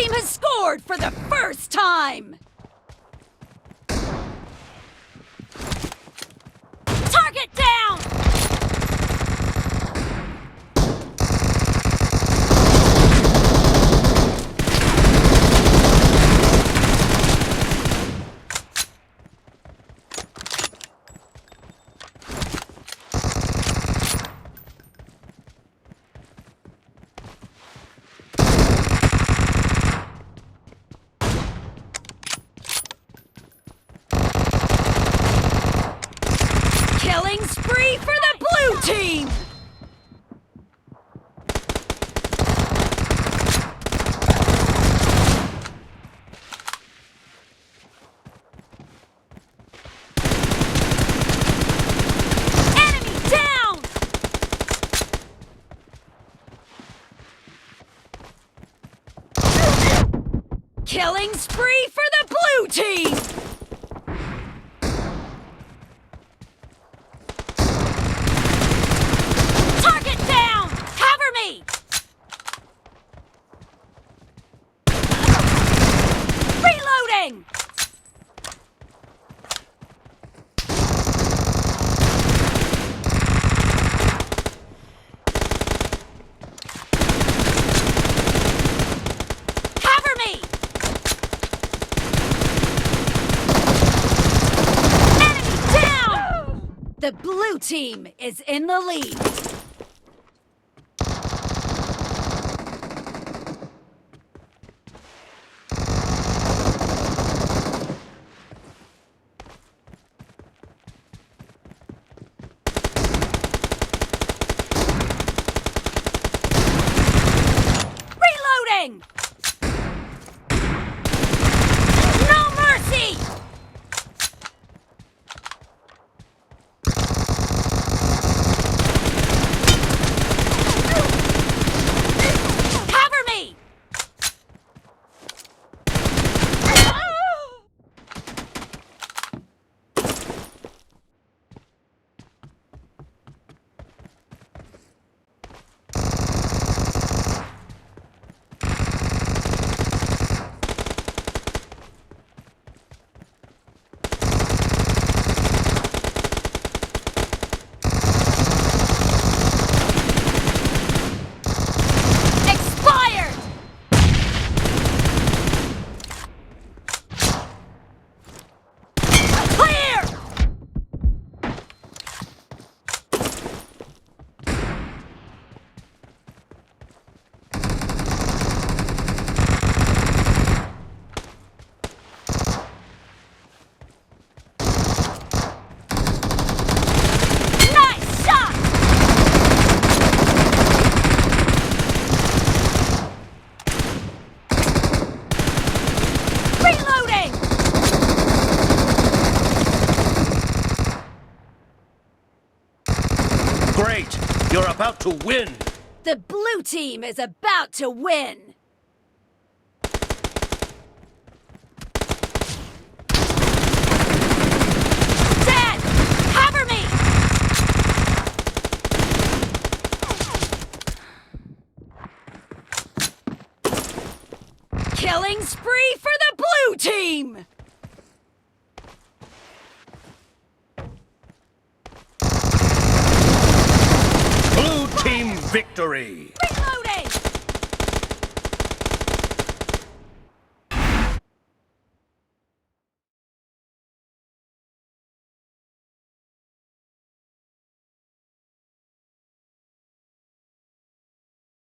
team has scored for the first time! Target down! Killing spree for the blue team! Enemy down! Killing spree for the blue team! Reloading! Cover me! Enemy down! The blue team is in the lead. No mercy! Cover me! Great! You're about to win! The blue team is about to win! Dead! Cover me! Killing spree for the blue team! Blue team victory!